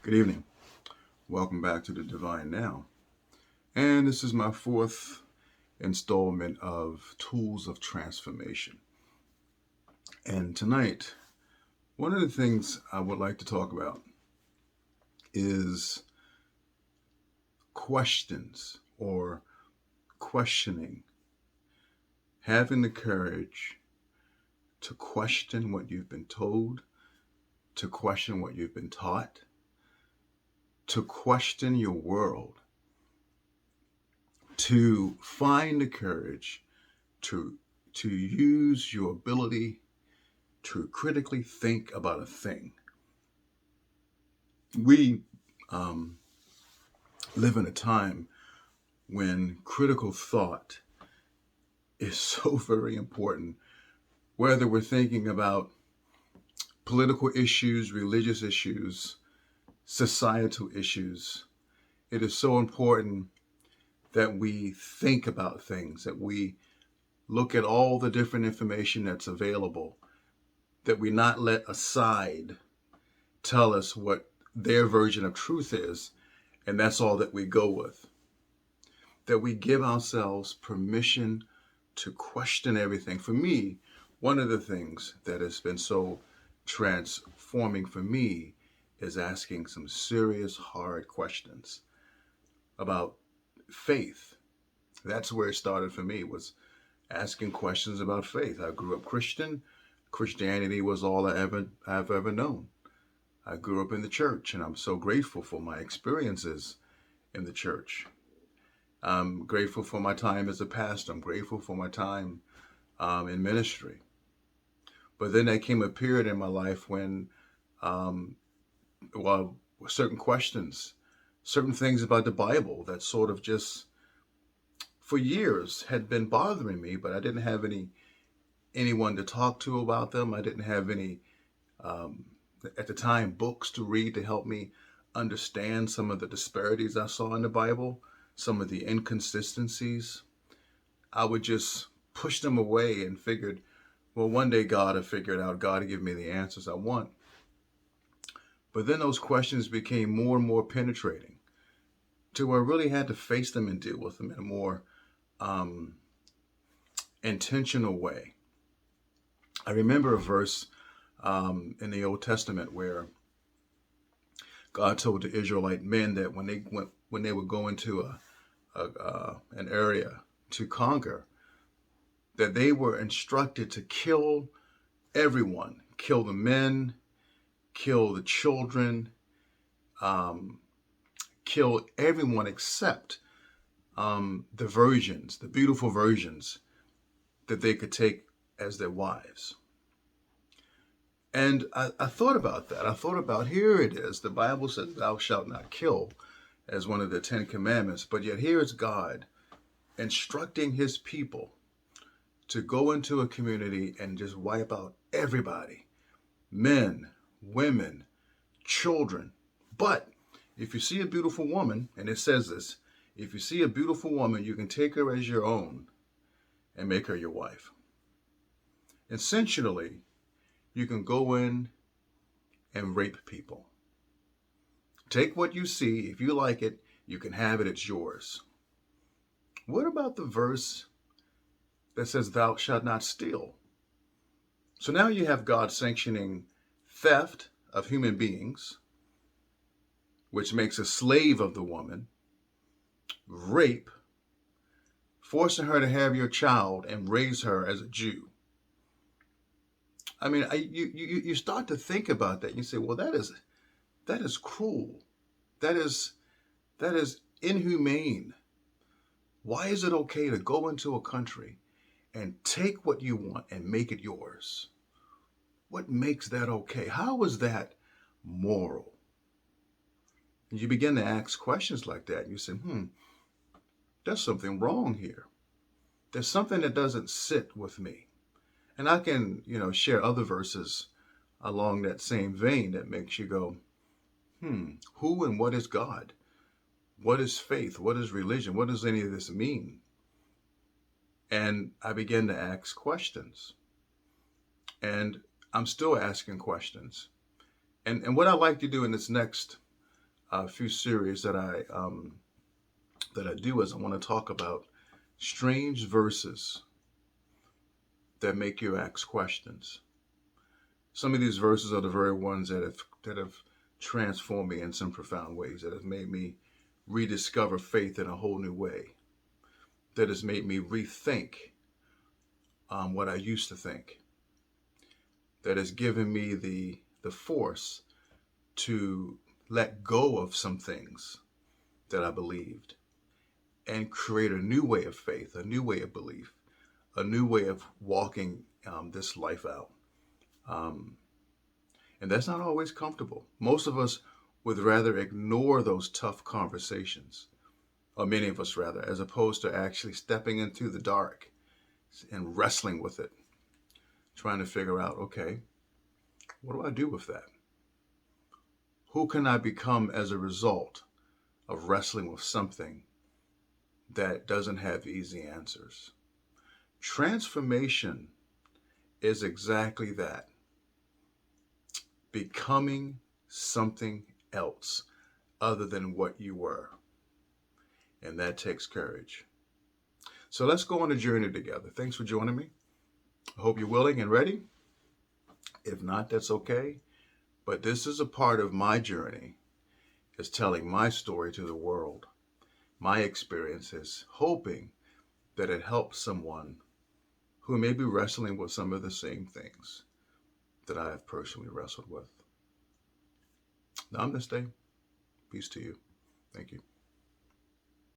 Good evening. Welcome back to the Divine Now. And this is my fourth installment of Tools of Transformation. And tonight, one of the things I would like to talk about is questions or questioning, having the courage to question what you've been told, to question what you've been taught, to question your world, to find the courage to use your ability to critically think about a thing. We um, live in a time when critical thought is so very important, whether we're thinking about political issues, religious issues, societal issues. It is so important that we think about things, that we look at all the different information that's available, that we not let a side tell us what their version of truth is, and that's all that we go with. That we give ourselves permission to question everything. For me, one of the things that has been so transforming for me is asking some serious, hard questions about faith. That's where it started for me, was asking questions about faith. I grew up Christian. Christianity was all I've ever known. I grew up in the church, and I'm so grateful for my experiences in the church. I'm grateful for my time as a pastor. I'm grateful for my time in ministry. But then there came a period in my life when, um, well, certain questions, certain things about the Bible that sort of just, for years, had been bothering me, but I didn't have anyone to talk to about them. I didn't have any, um, at the time, books to read to help me understand some of the disparities I saw in the Bible, some of the inconsistencies. I would just push them away and figured, well, one day God will figure it out. God will give me the answers I want. But then those questions became more and more penetrating to where I really had to face them and deal with them in a more um, intentional way. I remember a verse in the Old Testament where God told the Israelite men that when they would go into an area to conquer, that they were instructed to kill everyone, kill the men, kill the children, um, kill everyone except the virgins, the beautiful virgins that they could take as their wives. And I thought about that. I thought about, here it is. The Bible says, thou shalt not kill, as one of the Ten Commandments. But yet here is God instructing his people to go into a community and just wipe out everybody, men, women, children. But if you see a beautiful woman, and it says this, if you see a beautiful woman, you can take her as your own and make her your wife. Essentially, you can go in and rape people. Take what you see. If you like it, you can have it. It's yours. What about the verse that says, thou shalt not steal? So now you have God sanctioning theft of human beings, which makes a slave of the woman, rape, forcing her to have your child and raise her as a Jew. I mean, you start to think about that. You say, well, that is cruel. That is that is inhumane. Why is it okay to go into a country and take what you want and make it yours? What makes that okay? How is that moral? And you begin to ask questions like that. You say, there's something wrong here. There's something that doesn't sit with me. And I can, share other verses along that same vein that makes you go, who and what is God? What is faith? What is religion? What does any of this mean? And I began to ask questions. And I'm still asking questions. And what I'd like to do in this next a few series that I do is I want to talk about strange verses that make you ask questions. Some of these verses are the very ones that have transformed me in some profound ways, that have made me rediscover faith in a whole new way, that has made me rethink what I used to think, that has given me the force to let go of some things that I believed and create a new way of faith, a new way of belief, a new way of walking this life out. Um, and that's not always comfortable. Most of us would rather ignore those tough conversations, or many of us rather, as opposed to actually stepping into the dark and wrestling with it, trying to figure out, okay, what do I do with that? Who can I become as a result of wrestling with something that doesn't have easy answers? Transformation is exactly that, becoming something else other than what you were. And that takes courage. So let's go on a journey together. Thanks for joining me. I hope you're willing and ready. If not, that's okay. But this is a part of my journey, is telling my story to the world, my experiences, hoping that it helps someone who may be wrestling with some of the same things that I have personally wrestled with. Namaste. Peace to you. Thank you.